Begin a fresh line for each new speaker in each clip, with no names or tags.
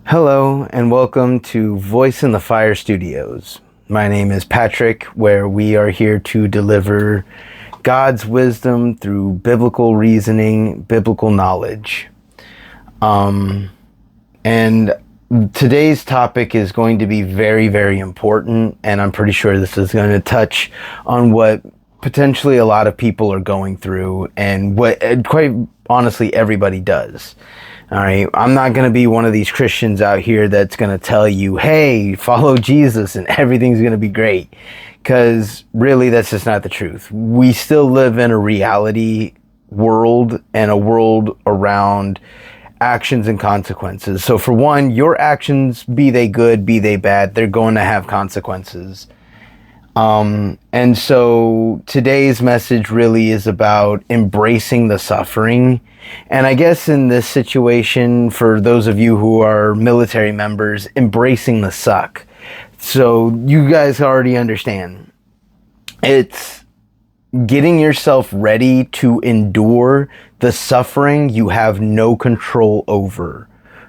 Hello, and welcome to Voice in the Fire Studios. My name is Patrick, where we are here to deliver God's wisdom through biblical reasoning, biblical knowledge. And today's topic is going to be very, very important, and I'm pretty sure this is going to touch on what potentially a lot of people are going through and what, quite honestly, everybody does. All right, I'm not going to be one of these Christians out here that's going to tell you, hey, follow Jesus and everything's going to be great. Because really, that's just not the truth. We still live in a reality world and a world around actions and consequences. So for one, your actions, be they good, be they bad, they're going to have consequences. And so today's message really is about embracing the suffering. And I guess in this situation, for those of you who are military members, embracing the suck. So you guys already understand. It's getting yourself ready to endure the suffering you have no control over.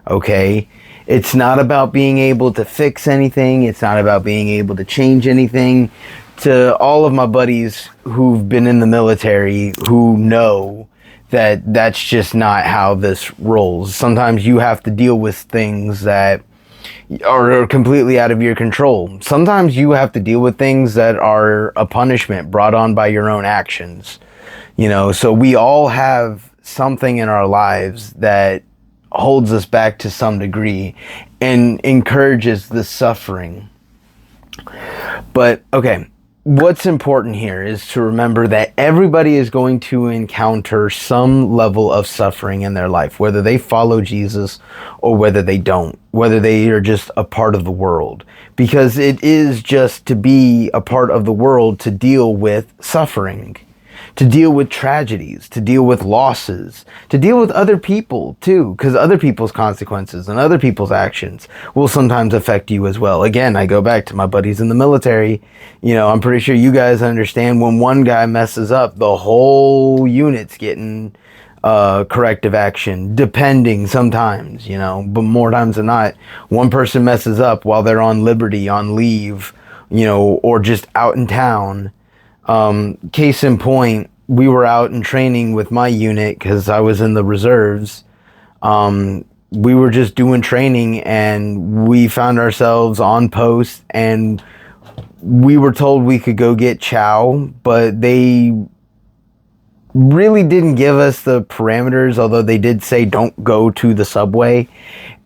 Okay? It's not about being able to fix anything. It's not about being able to change anything. To all of my buddies who've been in the military who know that that's just not how this rolls. Sometimes you have to deal with things that are completely out of your control. Sometimes you have to deal with things that are a punishment brought on by your own actions. You know, so we all have something in our lives that holds us back to some degree and encourages the suffering. But okay, what's important here is to remember that everybody is going to encounter some level of suffering in their life, whether they follow Jesus or whether they don't, whether they are just a part of the world, because it is just to be a part of the world to deal with suffering, to deal with tragedies, to deal with losses, to deal with other people too, because other people's consequences and other people's actions will sometimes affect you as well. Again, I go back to my buddies in the military. You know, I'm pretty sure you guys understand when one guy messes up, the whole unit's getting corrective action, depending sometimes, you know, but more times than not, one person messes up while they're on liberty, on leave, you know, or just out in town. Case in point, we were out in training with my unit because I was in the reserves. We were just doing training and we found ourselves on post and we were told we could go get chow, but they really didn't give us the parameters, although they did say don't go to the subway,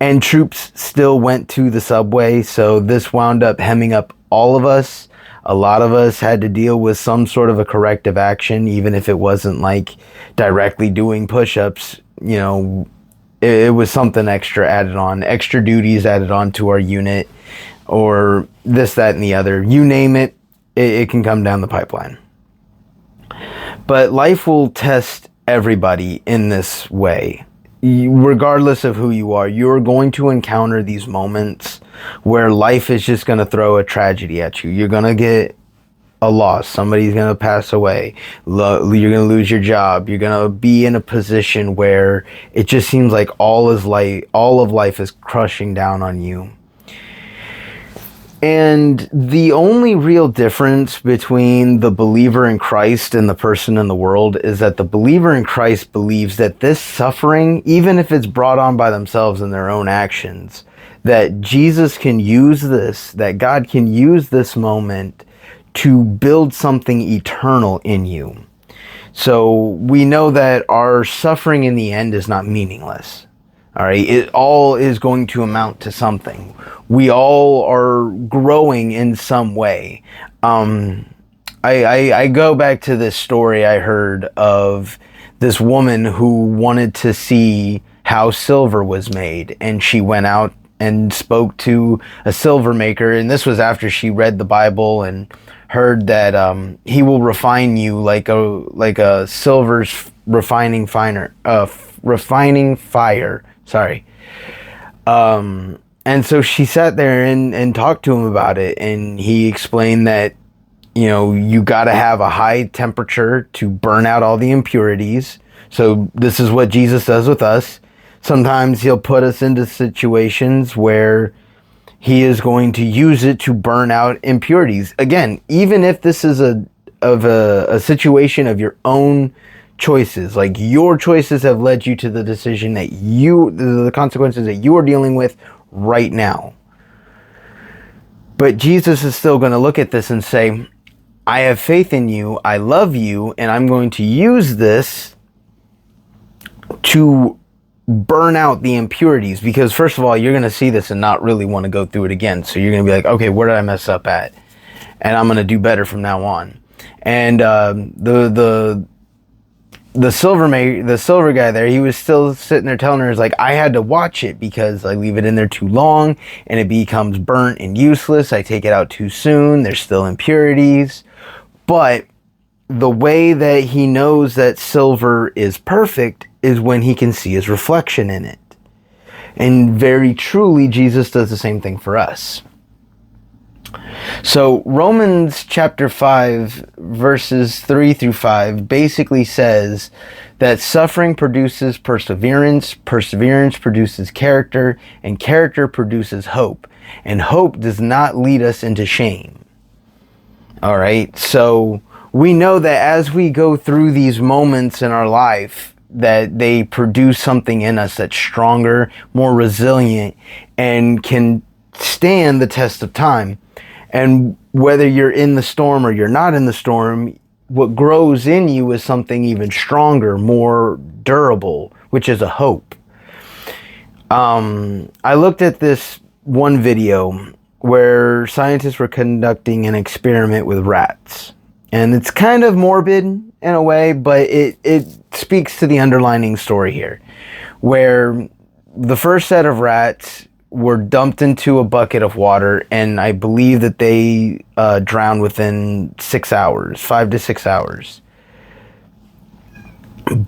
and troops still went to the subway. So this wound up hemming up all of us. A lot of us had to deal with some sort of a corrective action, even if it wasn't like directly doing push-ups. You know, it was something extra added on, extra duties added on to our unit, or this, that, and the other. You name it, it can come down the pipeline. But life will test everybody in this way. Regardless of who you are, you're going to encounter these moments where life is just going to throw a tragedy at you. You're going to get a loss. Somebody's going to pass away. You're going to lose your job. You're going to be in a position where it just seems like all of life is crushing down on you. And the only real difference between the believer in Christ and the person in the world is that the believer in Christ believes that this suffering, even if it's brought on by themselves in their own actions, that Jesus can use this, that God can use this moment to build something eternal in you. So we know that our suffering in the end is not meaningless. All right, it all is going to amount to something. We all are growing in some way. I go back to this story I heard of this woman who wanted to see how silver was made, and she went out and spoke to a silver maker, and this was after she read the Bible and heard that he will refine you like a silver's refining fire. Sorry. And so she sat there and talked to him about it, and he explained that, you know, you got to have a high temperature to burn out all the impurities. So this is what Jesus does with us. Sometimes he'll put us into situations where he is going to use it to burn out impurities. Again, even if this is a situation of your own choices, like your choices have led you to the decision that the consequences that you are dealing with right now. But Jesus is still going to look at this and say, I have faith in you, I love you, and I'm going to use this to burn out the impurities. Because first of all, you're going to see this and not really want to go through it again. So you're going to be like, okay, where did I mess up at? And I'm going to do better from now on. And the silver guy there, he was still sitting there telling her, like, I had to watch it because I leave it in there too long and it becomes burnt and useless. I take it out too soon. There's still impurities. But the way that he knows that silver is perfect is when he can see his reflection in it. And very truly, Jesus does the same thing for us. So Romans chapter 5 verses 3 through 5 basically says that suffering produces perseverance, perseverance produces character, and character produces hope. And hope does not lead us into shame. All right, so we know that as we go through these moments in our life, that they produce something in us that's stronger, more resilient, and can stand the test of time. And whether you're in the storm or you're not in the storm, what grows in you is something even stronger, more durable, which is a hope. I looked at this one video where scientists were conducting an experiment with rats. And it's kind of morbid in a way, but it speaks to the underlining story here, where the first set of rats were dumped into a bucket of water, and I believe that they drowned within 6 hours, 5 to 6 hours.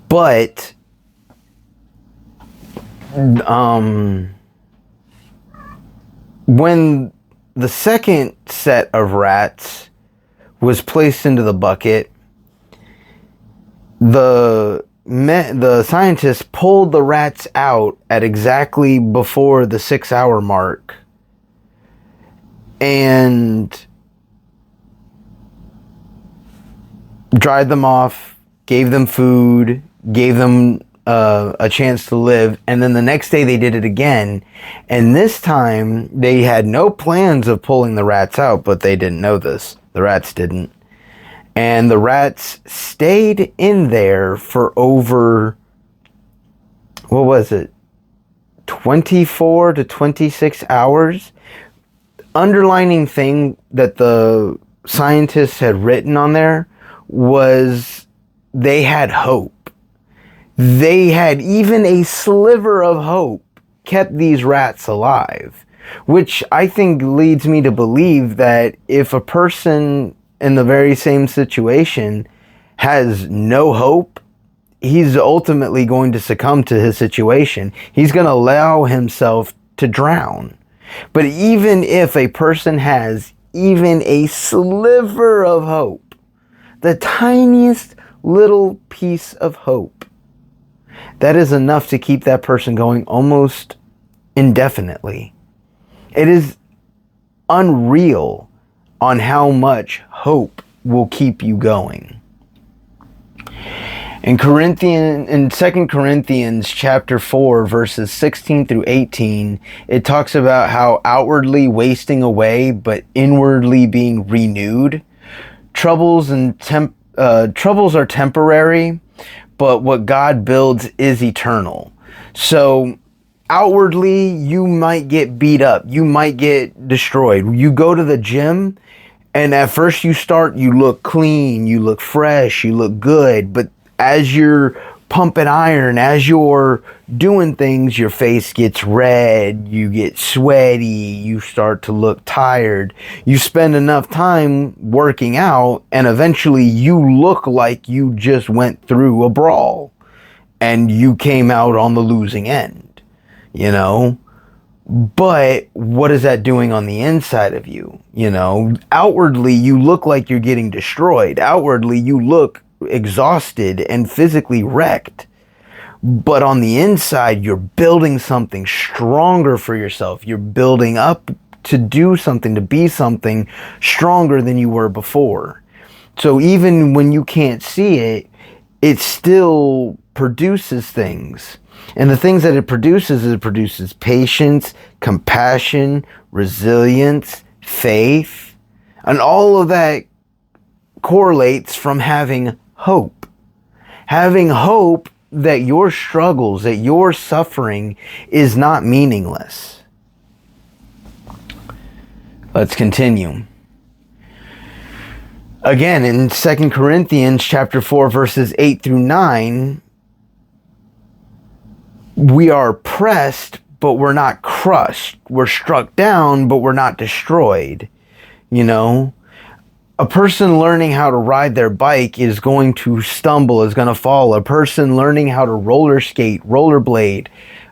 But when the second set of rats was placed into the bucket, the scientists pulled the rats out at exactly before the 6 hour mark and dried them off, gave them food, gave them a chance to live, and then the next day they did it again, and this time they had no plans of pulling the rats out, but they didn't know this. The rats didn't. And the rats stayed in there for over, 24 to 26 hours. Underlining thing that the scientists had written on there was they had hope. They had even a sliver of hope kept these rats alive, which I think leads me to believe that if a person in the very same situation has no hope, he's ultimately going to succumb to his situation. He's going to allow himself to drown. But even if a person has even a sliver of hope, the tiniest little piece of hope, that is enough to keep that person going almost indefinitely. It is unreal on how much hope will keep you going. In 2 Corinthians chapter 4 verses 16 through 18, it talks about how outwardly wasting away but inwardly being renewed. Troubles are temporary, but what God builds is eternal. So outwardly, you might get beat up. You might get destroyed. You go to the gym, and at first you look clean, you look fresh, you look good. But as you're pumping iron, as you're doing things, your face gets red, you get sweaty, you start to look tired. You spend enough time working out, and eventually you look like you just went through a brawl and you came out on the losing end, you know? But what is that doing on the inside of you? You know, outwardly you look like you're getting destroyed. Outwardly you look exhausted and physically wrecked. But on the inside, you're building something stronger for yourself. You're building up to do something, to be something stronger than you were before. So even when you can't see it, it still produces things. And the things that it produces patience, compassion, resilience, faith. And all of that correlates from having hope. Having hope that your struggles, that your suffering is not meaningless. Let's continue. Again, in 2 Corinthians chapter 4, verses 8 through 9, we are pressed, but we're not crushed. We're struck down, but we're not destroyed. You know, a person learning how to ride their bike is going to stumble, is going to fall. A person learning how to roller skate, rollerblade,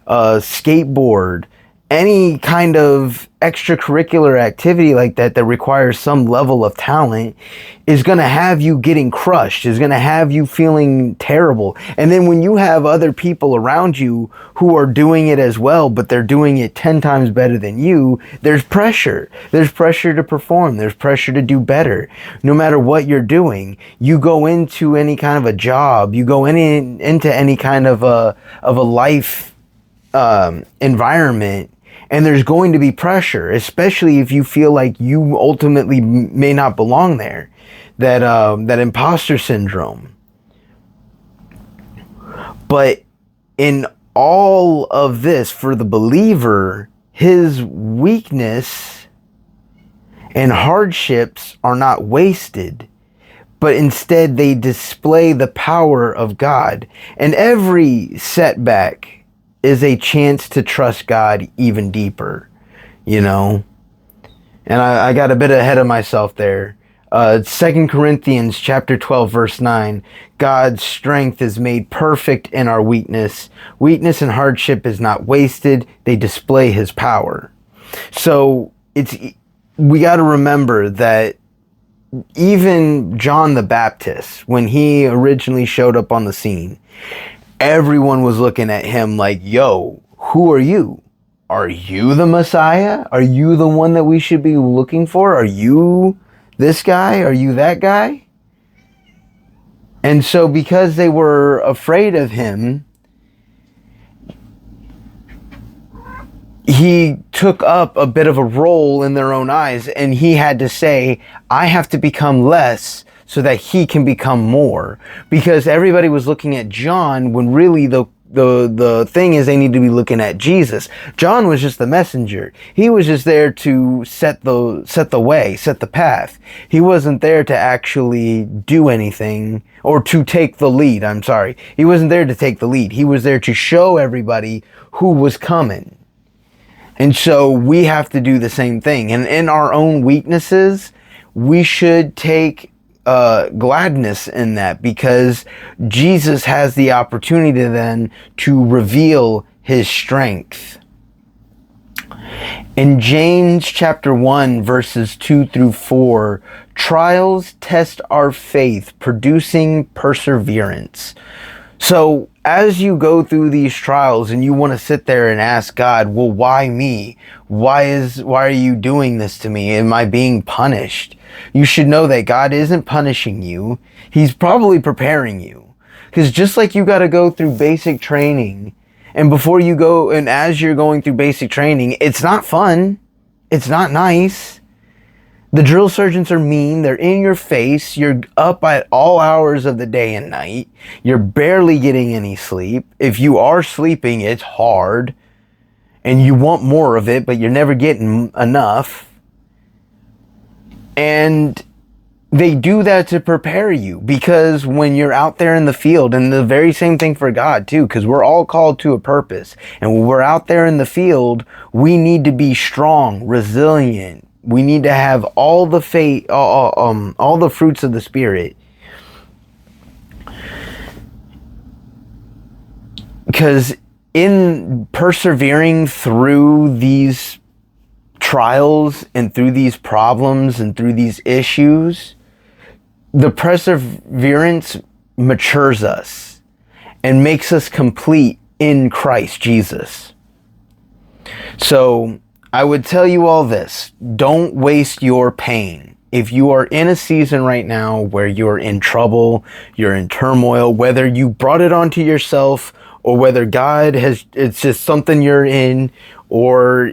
skateboard, any kind of extracurricular activity like that that requires some level of talent is going to have you getting crushed, is going to have you feeling terrible. And then when you have other people around you who are doing it as well, but they're doing it 10 times better than you, there's pressure. There's pressure to perform. There's pressure to do better. No matter what you're doing, you go into any kind of a job, you go into any kind of a life environment, and there's going to be pressure, especially if you feel like you ultimately may not belong there. That imposter syndrome. But in all of this, for the believer, his weakness and hardships are not wasted, but instead they display the power of God. And every setback is a chance to trust God even deeper, you know. And I got a bit ahead of myself there. 2 Corinthians chapter 12, verse 9, God's strength is made perfect in our weakness. Weakness and hardship is not wasted. They display his power. So we got to remember that even John the Baptist, when he originally showed up on the scene, everyone was looking at him like, yo, who are you? Are you the Messiah? Are you the one that we should be looking for? Are you this guy? Are you that guy? And so because they were afraid of him, he took up a bit of a role in their own eyes, and he had to say, I have to become less so that he can become more. Because everybody was looking at John when really the thing is they need to be looking at Jesus. John was just the messenger. He was just there to set the way, set the path. He wasn't there to actually do anything or to take the lead. I'm sorry. He wasn't there to take the lead. He was there to show everybody who was coming. And so we have to do the same thing. And in our own weaknesses, we should take gladness in that, because Jesus has the opportunity then to reveal his strength. In James chapter 1, verses 2 through 4, trials test our faith, producing perseverance. So as you go through these trials and you want to sit there and ask God, well, why me? Why are you doing this to me? Am I being punished? You should know that God isn't punishing you. He's probably preparing you. Because just like you got to go through basic training, and before you go, and as you're going through basic training, it's not fun. It's not nice. The drill sergeants are mean. They're in your face. You're up at all hours of the day and night. You're barely getting any sleep. If you are sleeping, it's hard. And you want more of it, but you're never getting enough. And they do that to prepare you, because when you're out there in the field, and the very same thing for God too, because we're all called to a purpose. And when we're out there in the field, we need to be strong, resilient. We need to have all the faith, all the fruits of the Spirit. Because in persevering through these trials and through these problems and through these issues, the perseverance matures us. and makes us complete in Christ Jesus. So I would tell you all this: don't waste your pain. If you are in a season right now where you're in trouble, you're in turmoil, whether you brought it onto yourself or whether God has, it's just something you're in, or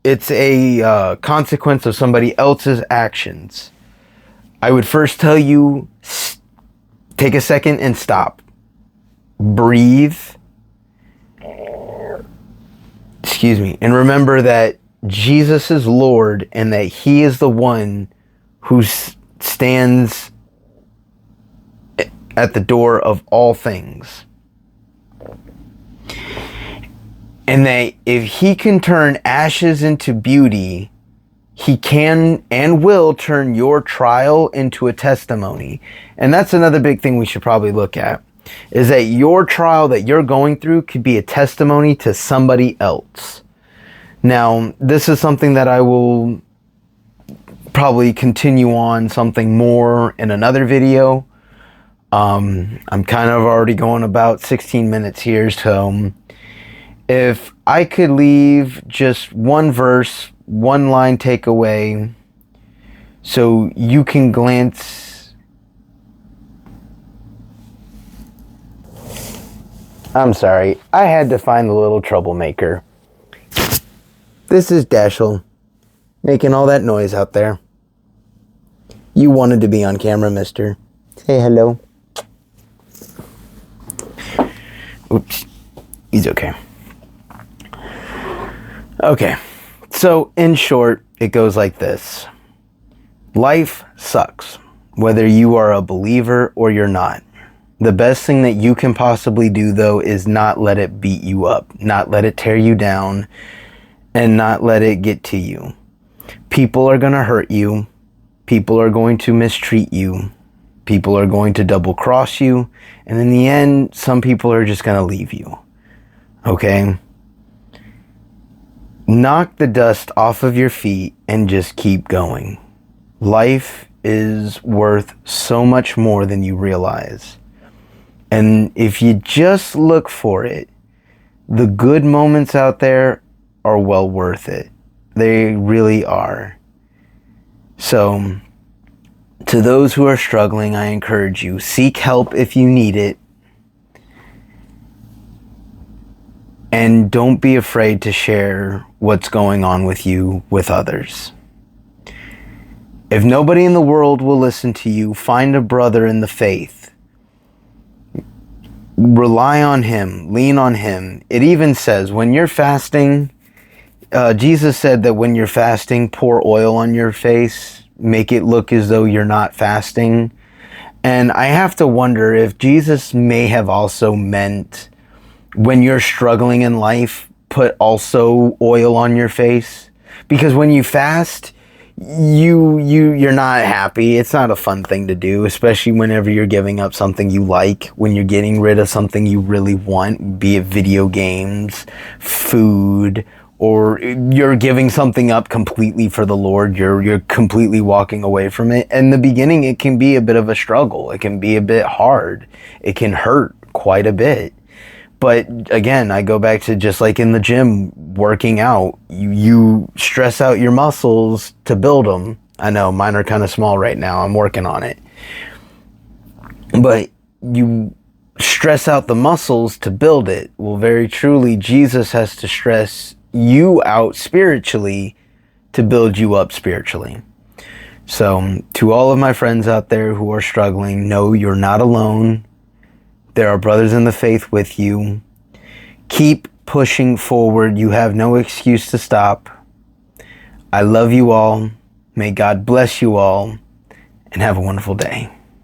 it's a consequence of somebody else's actions, I would first tell you, take a second and stop. Breathe. Excuse me. And remember that Jesus is Lord and that He is the one who stands at the door of all things. And that if He can turn ashes into beauty, He can and will turn your trial into a testimony. And that's another big thing we should probably look at, is that your trial that you're going through could be a testimony to somebody else. Now, this is something that I will probably continue on something more in another video. I'm kind of already going about 16 minutes here, so if I could leave just one verse, one line takeaway, so you can glance. I'm sorry, I had to find the little troublemaker. This is Dashel, making all that noise out there. You wanted to be on camera, mister. Say hello. Oops, he's okay. Okay, so in short, it goes like this. Life sucks, whether you are a believer or you're not. The best thing that you can possibly do, though, is not let it beat you up, not let it tear you down, and not let it get to you. People are going to hurt you. People are going to mistreat you. People are going to double cross you. And in the end, some people are just going to leave you. Okay? Knock the dust off of your feet and just keep going. Life is worth so much more than you realize. And if you just look for it, the good moments out there are well worth it. They really are. So, to those who are struggling, I encourage you, seek help if you need it. And don't be afraid to share what's going on with you with others. If nobody in the world will listen to you, find a brother in the faith. Rely on him. Lean on him. It even says when you're fasting, Jesus said that when you're fasting, pour oil on your face. Make it look as though you're not fasting. And I have to wonder if Jesus may have also meant when you're struggling in life, put also oil on your face. Because when you fast, you're not happy. It's not a fun thing to do, especially whenever you're giving up something you like, when you're getting rid of something you really want, be it video games, food, or you're giving something up completely for the Lord. You're completely walking away from it. In the beginning, it can be a bit of a struggle. It can be a bit hard. It can hurt quite a bit. But again, I go back to just like in the gym, working out, you stress out your muscles to build them. I know mine are kind of small right now. I'm working on it. But you stress out the muscles to build it. Well, very truly, Jesus has to stress you out spiritually to build you up spiritually. So to all of my friends out there who are struggling, know you're not alone. There are brothers in the faith with you. Keep pushing forward. You have no excuse to stop. I love you all. May God bless you all, and have a wonderful day.